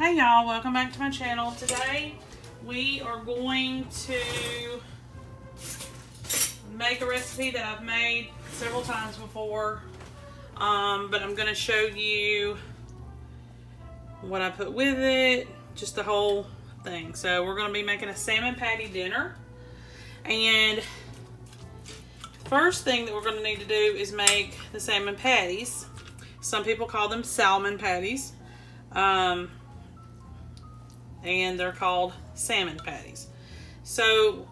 Hey y'all, welcome back to my channel. Today we are going to make a recipe that I've made several times before, but I'm going to show you what I put with it, just the whole thing. So we're going to be making a salmon patty dinner, and first thing that we're going to need to do is make the salmon patties. Some people call them salmon patties. And they're called salmon patties. So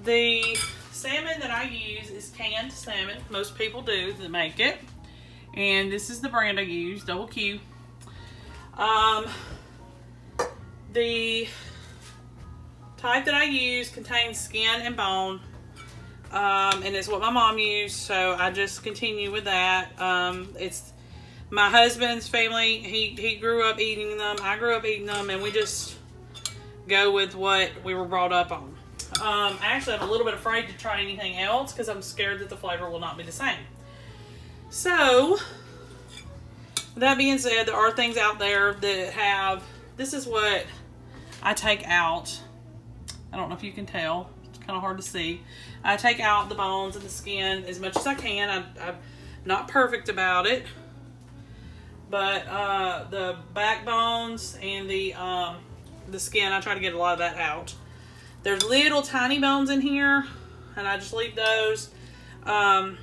the salmon that I use is canned salmon. Most people do that make it. And this is the brand I use, Double Q. The type that I use contains skin and bone. And it's what my mom used, so I just continue with that. It's my husband's family. He grew up eating them. I grew up eating them, and we just go with what we were brought up on. I actually am a little bit afraid to try anything else because I'm scared that the flavor will not be the same. So, with that being said, there are things out there that have, this is what I take out. I don't know if you can tell. It's kind of hard to see. I take out the bones and the skin as much as I can. I'm not perfect about it. But the backbones and the skin, I try to get a lot of that out. There's little tiny bones in here, and I just leave those. I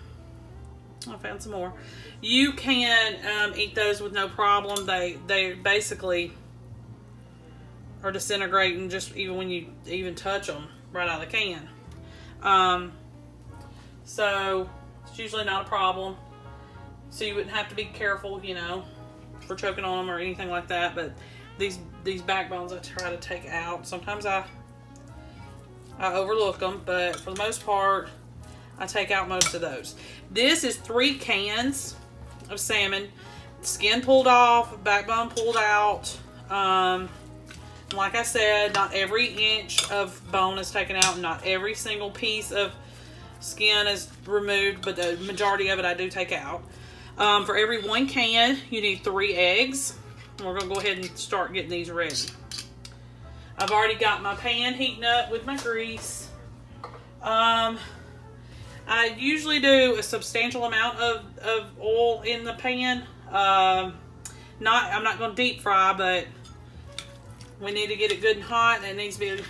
found some more. You can eat those with no problem. They basically are disintegrating just even when you even touch them right out of the can. So it's usually not a problem. So you wouldn't have to be careful, you know, for choking on them or anything like that. But these backbones I try to take out. Sometimes I overlook them, but for the most part, I take out most of those. This is 3 cans of salmon, skin pulled off, backbone pulled out. Like I said, not every inch of bone is taken out, not every single piece of skin is removed, but the majority of it I do take out. For every 1 can, you need 3 eggs. We're going to go ahead and start getting these ready. I've already got my pan heating up with my grease. I usually do a substantial amount of oil in the pan. I'm not going to deep fry, but we need to get it good and hot, and it needs to be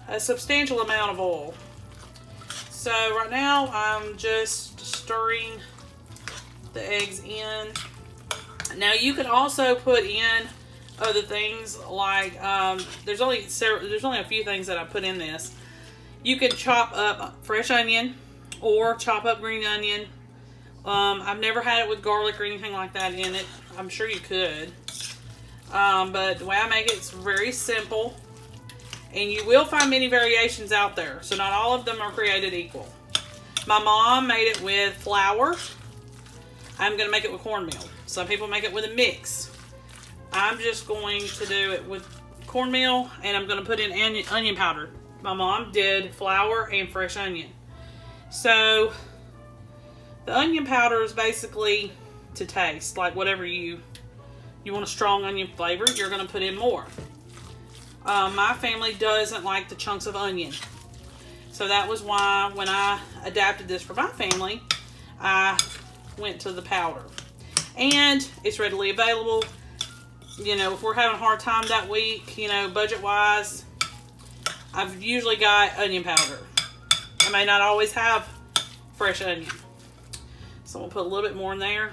a substantial amount of oil. So right now I'm just stirring the eggs in. Now you can also put in other things like there's only a few things that I put in this. You can chop up fresh onion or chop up green onion. I've never had it with garlic or anything like that in it. I'm sure you could. But the way I make it, it's very simple. And you will find many variations out there. So not all of them are created equal. My mom made it with flour. I'm going to make it with cornmeal. Some people make it with a mix. I'm just going to do it with cornmeal, and I'm going to put in onion powder. My mom did flour and fresh onion. So the onion powder is basically to taste, like whatever you want a strong onion flavor, you're going to put in more. My family doesn't like the chunks of onion. So that was why when I adapted this for my family, I went to the powder. And it's readily available. You know, if we're having a hard time that week, you know, budget-wise, I've usually got onion powder. I may not always have fresh onion. So we'll put a little bit more in there.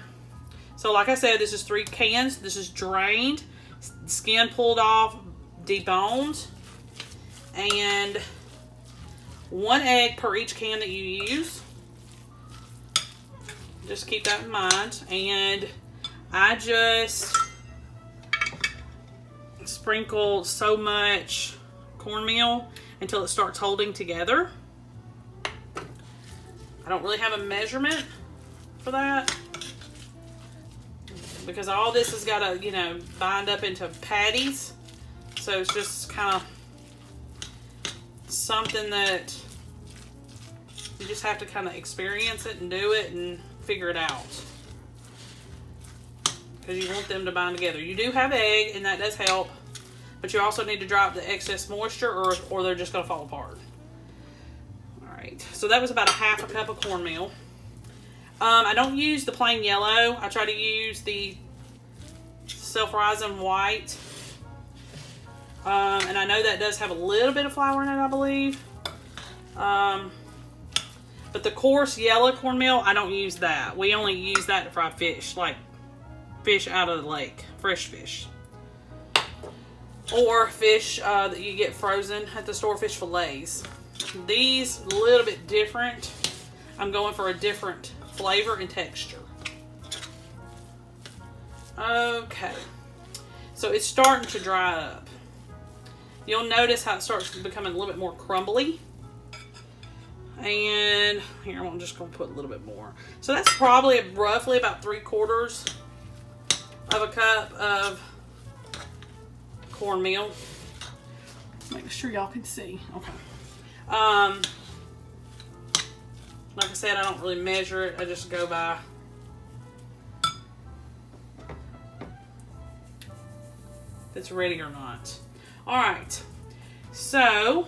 So like I said, this is 3 cans. This is drained, skin pulled off, deboned, and 1 egg per each can that you use. Just keep that in mind. And I just sprinkle so much cornmeal until it starts holding together. I don't really have a measurement for that, because all this has got to, you know, bind up into patties. So it's just kind of something that you just have to kind of experience it and do it and figure it out. because you want them to bind together. You do have egg, and that does help, but you also need to drop the excess moisture, or they're just going to fall apart. All right, so that was about a half a cup of cornmeal. I don't use the plain yellow. I try to use the self-rising white. And I know that does have a little bit of flour in it, I believe. But the coarse yellow cornmeal, I don't use that. We only use that to fry fish, like fish out of the lake, fresh fish. Or fish that you get frozen at the store, fish fillets. These, a little bit different. I'm going for a different flavor and texture. Okay. So it's starting to dry up. You'll notice how it starts becoming a little bit more crumbly. And here, I'm just going to put a little bit more. So that's probably roughly about 3/4 of a cup of cornmeal. Make sure y'all can see. Okay. Like I said, I don't really measure it. I just go by if it's ready or not. All right. So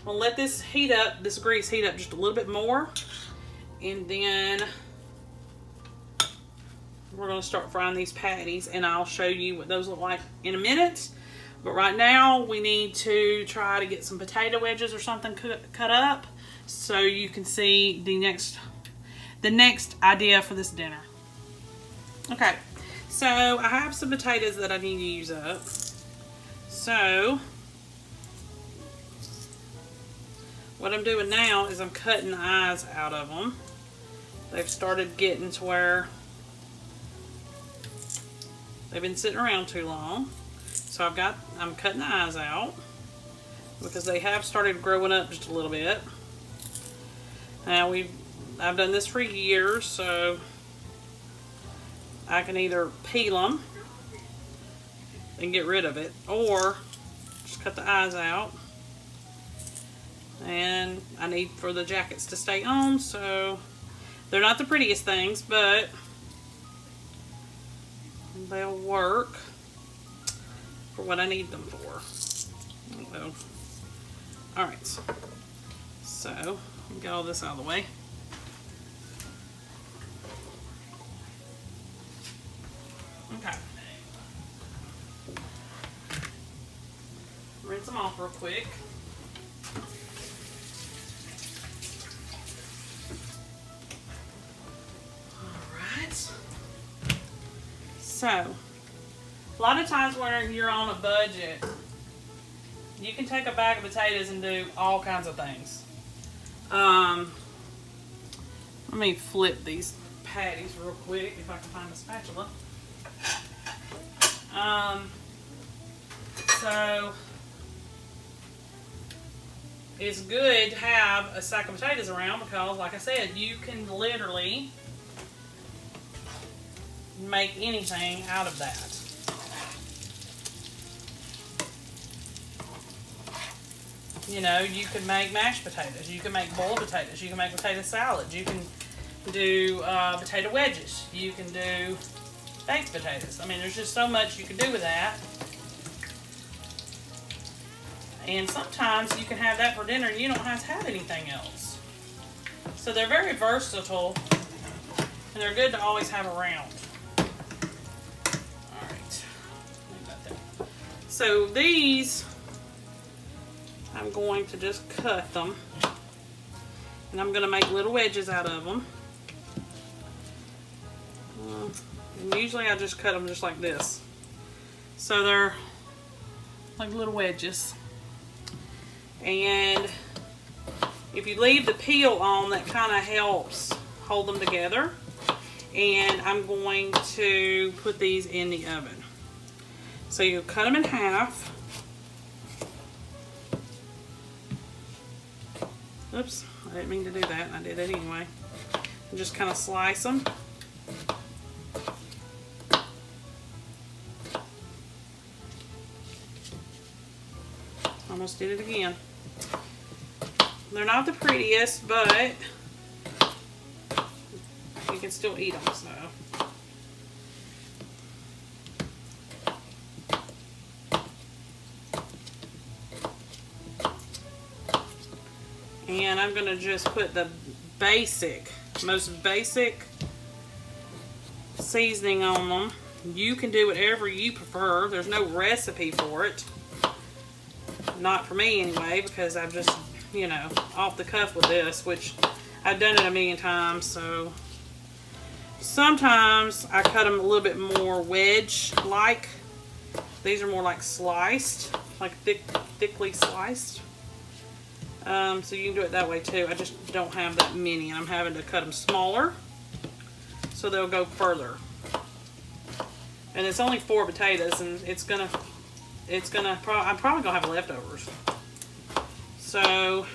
we'll let this heat up, this grease heat up just a little bit more, and then we're going to start frying these patties, and I'll show you what those look like in a minute. But right now we need to try to get some potato wedges or something cut up so you can see the next idea for this dinner. Okay, so I have some potatoes that I need to use up. So what I'm doing now is I'm cutting the eyes out of them. They've started getting to where they've been sitting around too long. So I'm cutting the eyes out because they have started growing up just a little bit. Now I've done this for years, so I can either peel them and get rid of it, or just cut the eyes out. And I need for the jackets to stay on, so they're not the prettiest things, but they'll work for what I need them for. Well, alright, so get all this out of the way. Okay. Rinse them off real quick. Alright. So, a lot of times when you're on a budget, you can take a bag of potatoes and do all kinds of things. Let me flip these patties real quick if I can find a spatula. So it's good to have a sack of potatoes around because, like I said, you can literally make anything out of that. You know, you can make mashed potatoes, you can make boiled potatoes, you can make potato salad, you can do potato wedges, you can do baked potatoes. I mean, there's just so much you can do with that. And sometimes you can have that for dinner and you don't have to have anything else. So they're very versatile and they're good to always have around. Alright, so these, I'm going to just cut them, and I'm going to make little wedges out of them. And usually I just cut them just like this. So they're like little wedges. And if you leave the peel on, that kind of helps hold them together. And I'm going to put these in the oven. So you cut them in half. Oops, I didn't mean to do that. I did it anyway. And just kind of slice them. Almost did it again. They're not the prettiest, but you can still eat them. So And I'm gonna just put the most basic seasoning on them. You can do whatever you prefer. There's no recipe for it. Not for me anyway, because I'm just, you know, off the cuff with this, which I've done it a million times. So sometimes I cut them a little bit more wedge-like. These are more like sliced, like thickly sliced. So you can do it that way too. I just don't have that many, and I'm having to cut them smaller so they'll go further. And it's only 4 potatoes, and I'm probably gonna have leftovers. So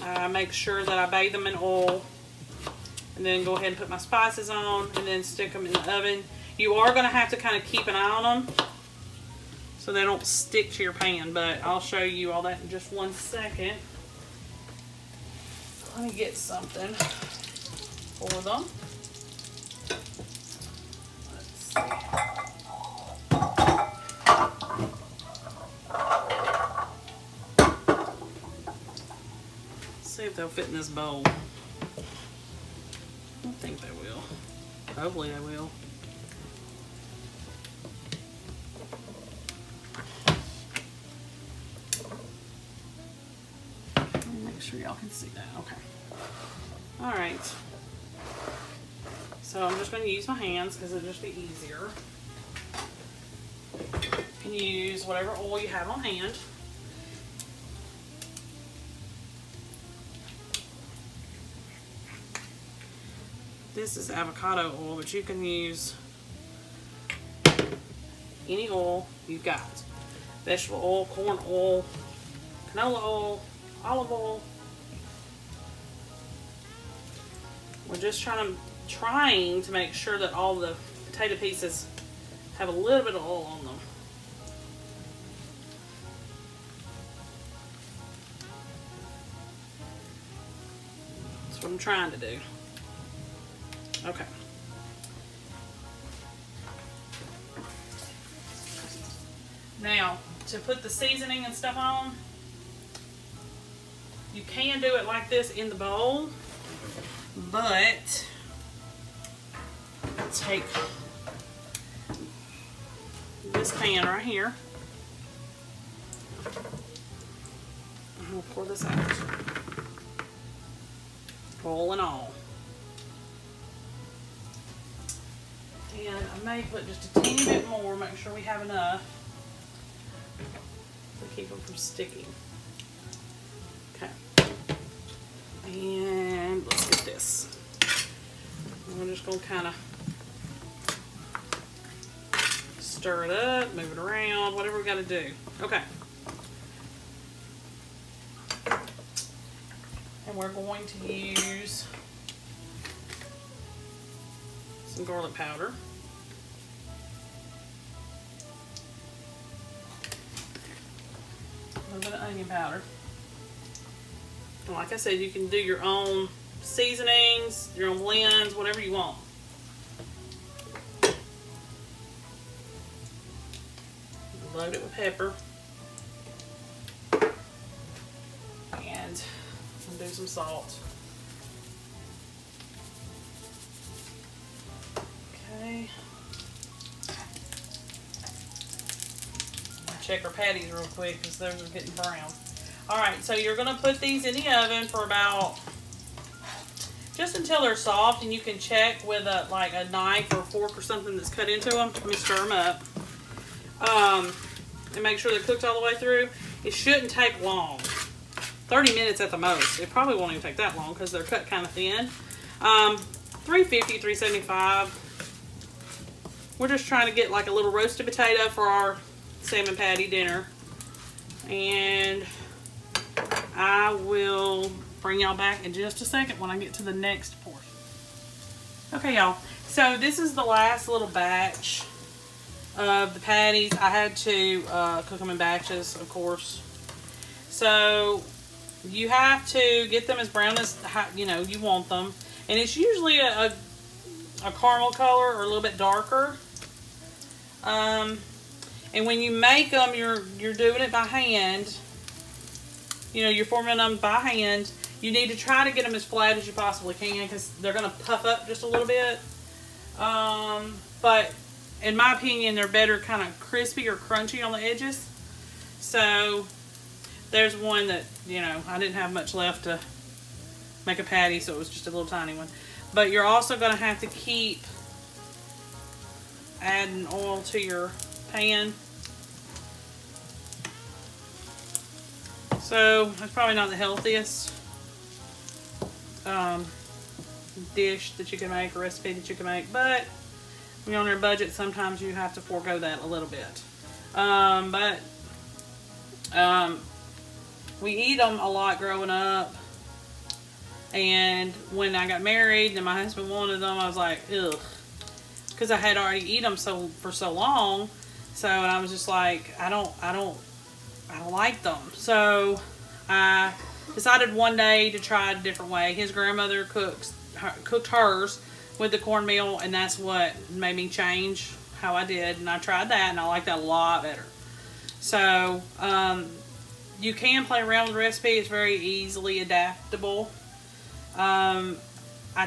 I make sure that I bathe them in oil, and then go ahead and put my spices on, and then stick them in the oven. You are gonna have to kind of keep an eye on them so they don't stick to your pan, but I'll show you all that in just one second. Let me get something for them. Let's see if they'll fit in this bowl. I don't think they will. Hopefully they will. Make sure y'all can see that. Okay. All right. So I'm just going to use my hands because it'll just be easier. You can use whatever oil you have on hand. This is avocado oil, but you can use any oil you've got. Vegetable oil, corn oil, canola oil, olive oil. We're just trying to make sure that all the potato pieces have a little bit of oil on them. That's what I'm trying to do. Okay. Now, to put the seasoning and stuff on, you can do it like this in the bowl, but take this pan right here. I'm going to pour this out. Bowl and all. And I may put just a teeny bit more, make sure we have enough to keep them from sticking. Okay. And let's get this. And we're just going to kind of stir it up, move it around, whatever we got to do. Okay. And we're going to use some garlic powder. A little bit of onion powder. And like I said, you can do your own seasonings, your own blends, whatever you want. Load it with pepper. And I'll do some salt. Okay. Check our patties real quick because those are getting brown. Alright, so you're going to put these in the oven for about, just until they're soft, and you can check with a knife or a fork or something that's cut into them. Let me stir them up. And make sure they're cooked all the way through. It shouldn't take long. 30 minutes at the most. It probably won't even take that long because they're cut kind of thin. 350, 375. We're just trying to get like a little roasted potato for our salmon patty dinner. And I will bring y'all back in just a second when I get to the next portion. Okay, y'all. So this is the last little batch of the patties. I had to cook them in batches, of course. So you have to get them as brown as you want them, and it's usually a caramel color or a little bit darker. And when you make them, you're doing it by hand. You know, you're forming them by hand. You need to try to get them as flat as you possibly can because they're going to puff up just a little bit. But in my opinion, they're better kind of crispy or crunchy on the edges. So there's one that, you know, I didn't have much left to make a patty, so it was just a little tiny one. But you're also going to have to keep adding oil to your pan. So it's probably not the healthiest dish that you can make, or recipe that you can make, but when you're on your budget, sometimes you have to forego that a little bit. We eat them a lot growing up, and when I got married and my husband wanted them, I was like, ugh, because I had already eaten them for so long. So, and I was just like, I don't like them. So I decided one day to try a different way. His grandmother cooked hers with the cornmeal, and that's what made me change how I did. And I tried that, and I like that a lot better. So you can play around with the recipe. It's very easily adaptable. I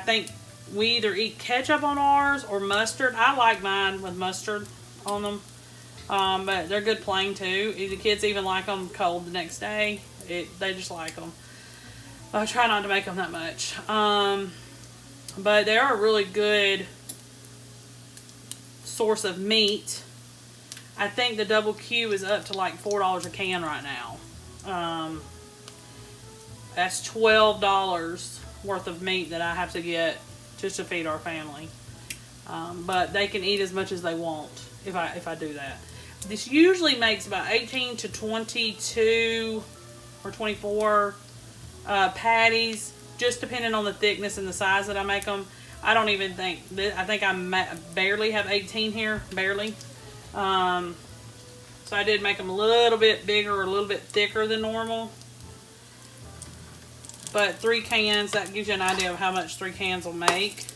think we either eat ketchup on ours or mustard. I like mine with mustard on them. But they're good plain too. The kids even like them cold the next day. They just like them. I try not to make them that much. But they are a really good source of meat. I think the double Q is up to like $4 a can right now. That's $12 worth of meat that I have to get just to feed our family. But they can eat as much as they want if I do that. This usually makes about 18 to 22 or 24 patties, just depending on the thickness and the size that I make them. I don't even think, I think I barely have 18 here, barely. So I did make them a little bit bigger or a little bit thicker than normal. But 3 cans, that gives you an idea of how much 3 cans will make.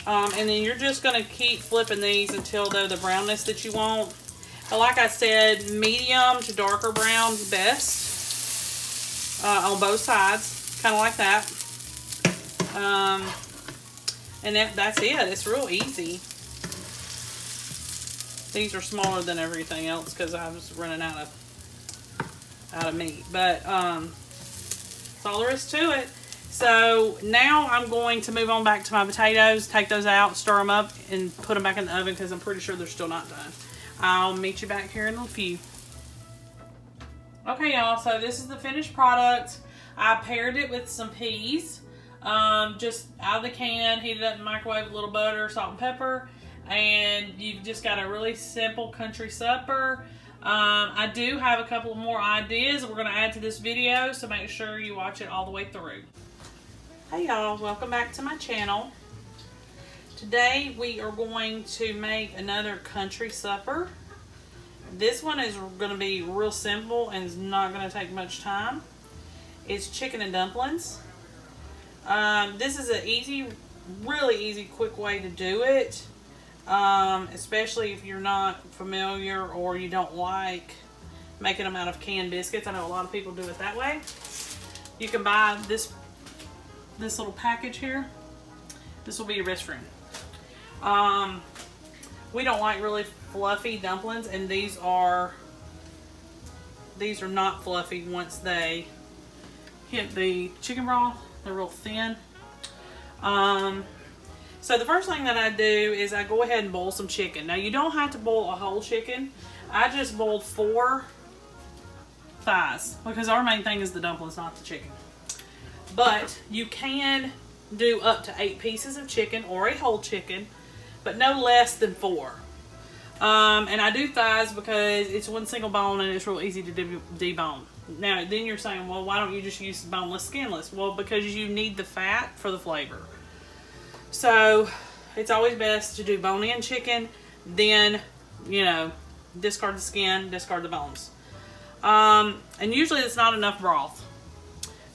And then you're just going to keep flipping these until they're the brownness that you want. But like I said, medium to darker brown is best on both sides, kind of like that. And that's it. It's real easy. These are smaller than everything else because I was running out of meat. But that's all there is to it. So now I'm going to move on back to my potatoes, take those out, stir them up, and put them back in the oven because I'm pretty sure they're still not done. I'll meet you back here in a few. Okay, y'all, so this is the finished product. I paired it with some peas, just out of the can, heated up in the microwave with a little butter, salt and pepper, and you've just got a really simple country supper. I do have a couple more ideas we're going to add to this video, so make sure you watch it all the way through. Hey y'all, welcome back to my channel. Today we are going to make another country supper. This one is going to be real simple and is not going to take much time. It's chicken and dumplings. This is an easy, really easy, quick way to do it. Especially if you're not familiar or you don't like making them out of canned biscuits. I know a lot of people do it that way. You can buy this little package here. This will be your best friend. We don't like really fluffy dumplings, and these are not fluffy once they hit the chicken broth. They're real thin. So the first thing that I do is I go ahead and boil some chicken. Now you don't have to boil a whole chicken. I just boiled 4 thighs because our main thing is the dumplings, not the chicken. But you can do up to 8 pieces of chicken or a whole chicken, but no less than 4. And I do thighs because it's one single bone and it's real easy to debone. Now then you're saying, well, why don't you just use boneless, skinless? Well, because you need the fat for the flavor. So it's always best to do bone-in chicken, then, you know, discard the skin, discard the bones. And usually it's not enough broth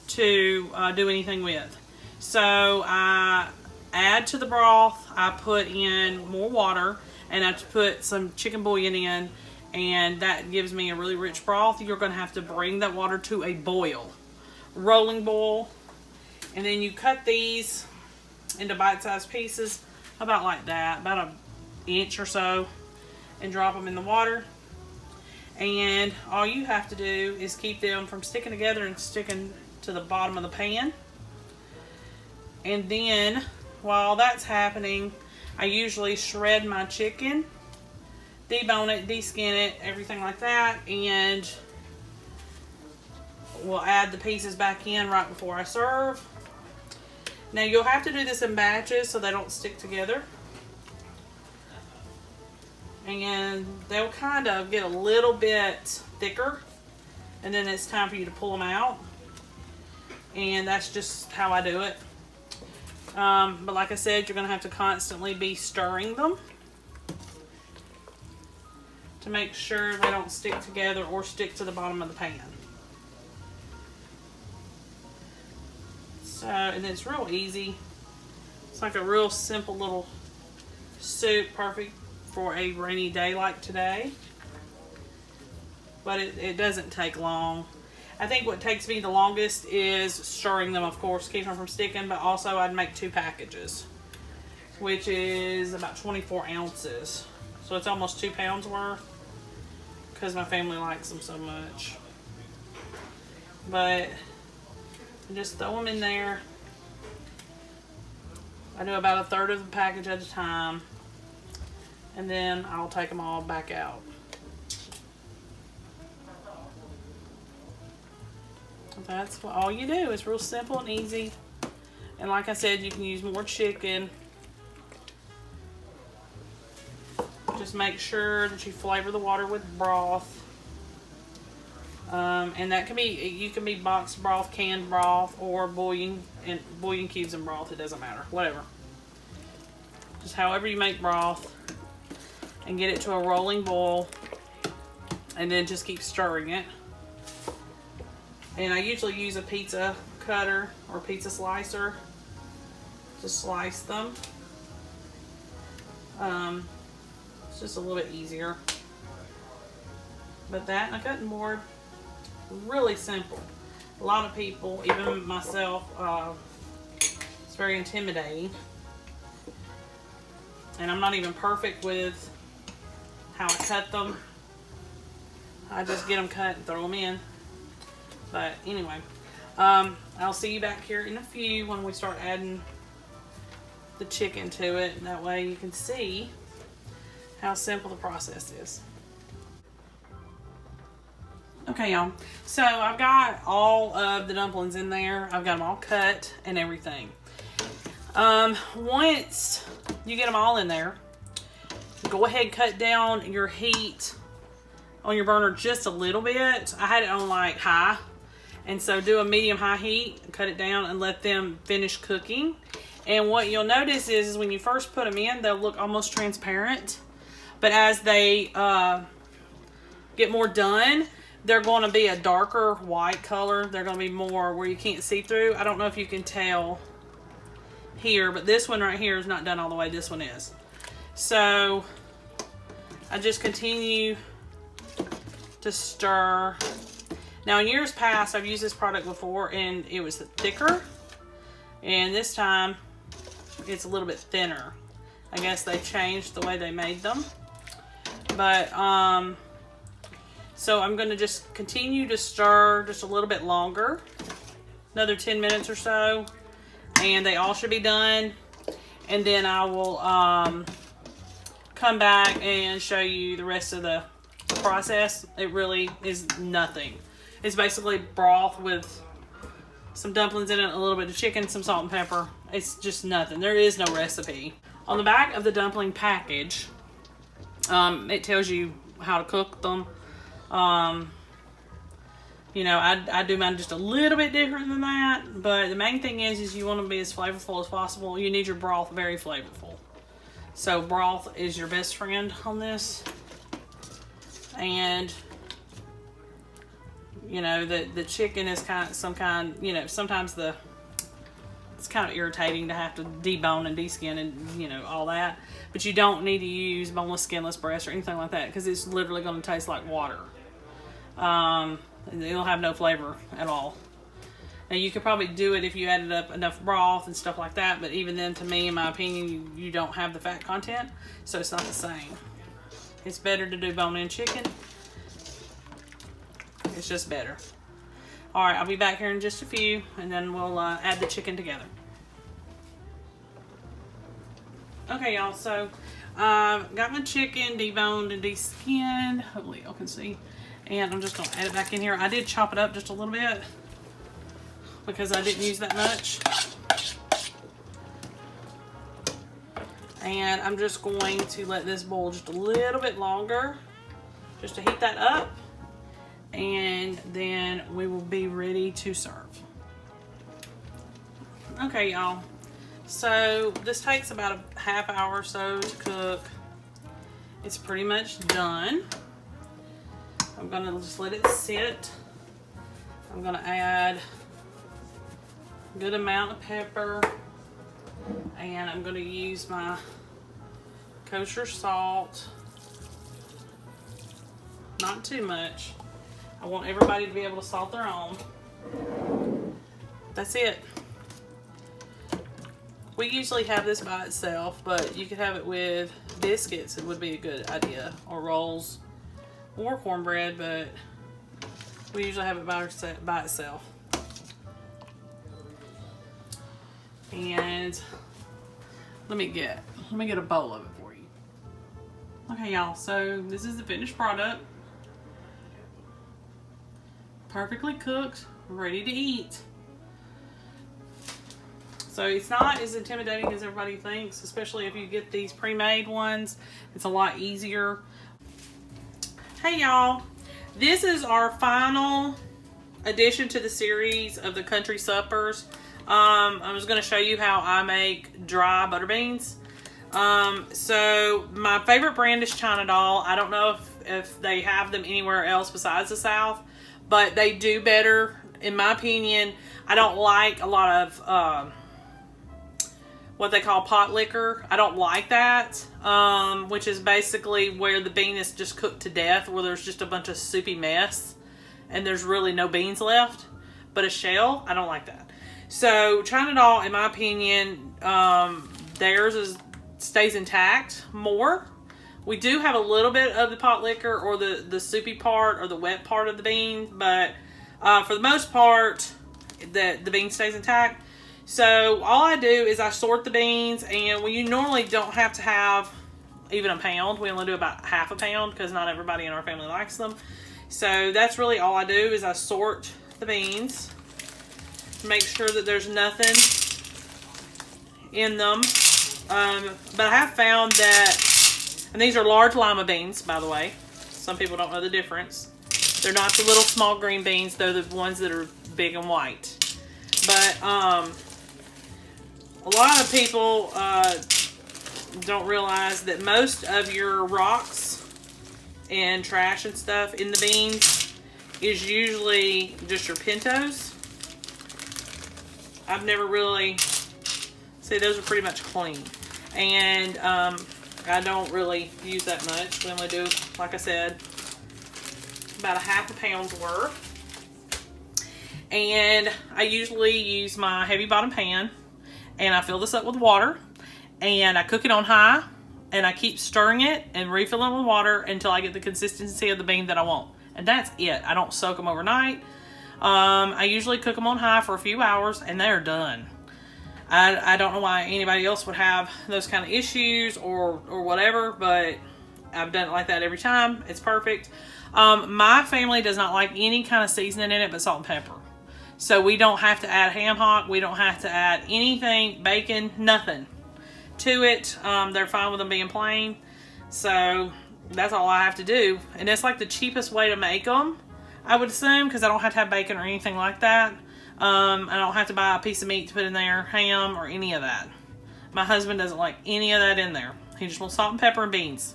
to do anything with. So I add to the broth, I put in more water, and I put some chicken bouillon in, and that gives me a really rich broth. You're going to have to bring that water to a boil, rolling boil, and then you cut these into bite-sized pieces about like that, about an inch or so, and drop them in the water. And all you have to do is keep them from sticking together and sticking to the bottom of the pan. And then while that's happening, I usually shred my chicken, debone it, deskin it, everything like that, and we'll add the pieces back in right before I serve. Now you'll have to do this in batches so they don't stick together. And they'll kind of get a little bit thicker, and then it's time for you to pull them out. And that's just how I do it. But like I said, you're going to have to constantly be stirring them to make sure they don't stick together or stick to the bottom of the pan. So, and it's real easy. It's like a real simple little soup, perfect for a rainy day like today. But it doesn't take long. I think what takes me the longest is stirring them, of course, keep them from sticking, but also I'd make 2 packages, which is about 24 ounces. So it's almost 2 pounds worth, because my family likes them so much. But just throw them in there. I do about 1/3 of the package at a time, and then I'll take them all back out. That's what all you do. It's real simple and easy. And like I said, you can use more chicken. Just make sure that you flavor the water with broth. And that can be, you can be boxed broth, canned broth, or bouillon cubes and broth. It doesn't matter, whatever. Just however you make broth, and get it to a rolling boil, and then just keep stirring it. And I usually use a pizza cutter or pizza slicer to slice them. It's just a little bit easier. But that and a cutting board, really simple. A lot of people, even myself, it's very intimidating. And I'm not even perfect with how I cut them. I just get them cut and throw them in. But anyway, I'll see you back here in a few when we start adding the chicken to it. And that way you can see how simple the process is. Okay, y'all. So I've got all of the dumplings in there. I've got them all cut and everything. Once you get them all in there, go ahead and cut down your heat on your burner just a little bit. I had it on like high. And so do a medium-high heat, cut it down, and let them finish cooking. And what you'll notice is when you first put them in, they'll look almost transparent. But as they get more done, they're going to be a darker white color. They're going to be more where you can't see through. I don't know if you can tell here, but this one right here is not done all the way. This one is. So I just continue to stir. Now in years past, I've used this product before and it was thicker, and this time it's a little bit thinner. I guess they changed the way they made them. But so I'm going to just continue to stir just a little bit longer, another 10 minutes or so, and they all should be done. And then I will come back and show you the rest of the process. It really is nothing. It's basically broth with some dumplings in it, a little bit of chicken, some salt and pepper. It's just nothing. There is no recipe. On the back of the dumpling package, it tells you how to cook them. You know, I do mine just a little bit different than that, but the main thing is you want to be as flavorful as possible. You need your broth very flavorful. So broth is your best friend on this. And you know, the chicken is kind of some kind, you know, sometimes the it's kind of irritating to have to debone and deskin and, you know, all that. But you don't need to use boneless, skinless breast or anything like that, because it's literally going to taste like water. It'll have no flavor at all. Now, you could probably do it if you added up enough broth and stuff like that, but even then, to me, in my opinion, you don't have the fat content, so it's not the same. It's better to do bone-in chicken. It's just better. All right, I'll be back here in just a few, and then we'll add the chicken together. Okay, y'all, so got my chicken deboned and deskinned. Hopefully y'all can see. And I'm just going to add it back in here. I did chop it up just a little bit because I didn't use that much. And I'm just going to let this boil just a little bit longer just to heat that up. And then we will be ready to serve. Okay, y'all. So this takes about a half hour or so to cook. It's pretty much done. I'm gonna just let it sit. I'm gonna add a good amount of pepper, and I'm gonna use my kosher salt. Not too much. I want everybody to be able to salt their own. That's it. We usually have this by itself, but you could have it with biscuits. It would be a good idea, or rolls, or cornbread, but we usually have it by itself. And let me get a bowl of it for you. Okay, y'all, so this is the finished product. Perfectly cooked, ready to eat. So it's not as intimidating as everybody thinks, especially if you get these pre-made ones. It's a lot easier. Hey y'all, this is our final addition to the series of the country suppers. I was going to show you how I make dry butter beans. So my favorite brand is China Doll. I don't know if they have them anywhere else besides the South, but they do better, in my opinion. I don't like a lot of what they call pot liquor. I don't like that, which is basically where the bean is just cooked to death, where there's just a bunch of soupy mess and there's really no beans left but a shell. I don't like that. So China Doll, in my opinion, theirs stays intact more. We do have a little bit of the pot liquor, or the soupy part, or the wet part of the bean, but for the most part, the bean stays intact. So all I do is I sort the beans, and you normally don't have to have even a pound. We only do about half a pound because not everybody in our family likes them. So that's really all I do, is I sort the beans, make sure that there's nothing in them. But I have found that, and these are large lima beans, by the way. Some people don't know the difference. They're not the little small green beans. They're the ones that are big and white. But a lot of people don't realize that most of your rocks and trash and stuff in the beans is usually just your pintos. I've never really, see, those are pretty much clean. And I don't really use that much. We only do, like I said, about a half a pound's worth. And I usually use my heavy bottom pan, and I fill this up with water, and I cook it on high, and I keep stirring it and refilling it with water until I get the consistency of the bean that I want. And that's it. I don't soak them overnight. I usually cook them on high for a few hours, and they're done. I don't know why anybody else would have those kind of issues or whatever, but I've done it like that every time. It's perfect. My family does not like any kind of seasoning in it but salt and pepper. So we don't have to add ham hock. We don't have to add anything, bacon, nothing to it. They're fine with them being plain. So that's all I have to do. And it's like the cheapest way to make them, I would assume, because I don't have to have bacon or anything like that. I don't have to buy a piece of meat to put in there, ham, or any of that. My husband doesn't like any of that in there. He just wants salt and pepper and beans.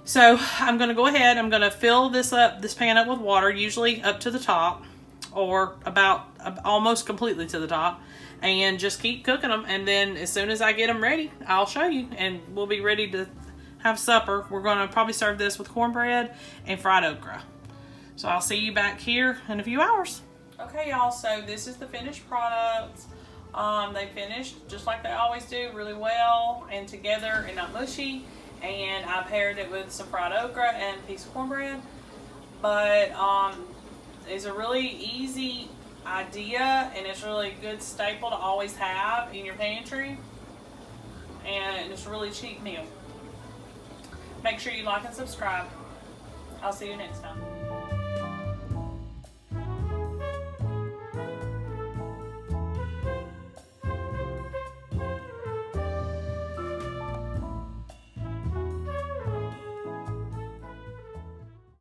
So I'm going to go ahead. I'm going to fill this pan up with water, usually up to the top, or about almost completely to the top. and just keep cooking them. And then as soon as I get them ready, I'll show you, and we'll be ready to have supper. We're going to probably serve this with cornbread and fried okra. So I'll see you back here in a few hours. Okay, y'all, so this is the finished product. They finished just like they always do, really well and together and not mushy. And I paired it with some fried okra and a piece of cornbread. But it's a really easy idea, and it's really a good staple to always have in your pantry. And it's a really cheap meal. Make sure you like and subscribe. I'll see you next time.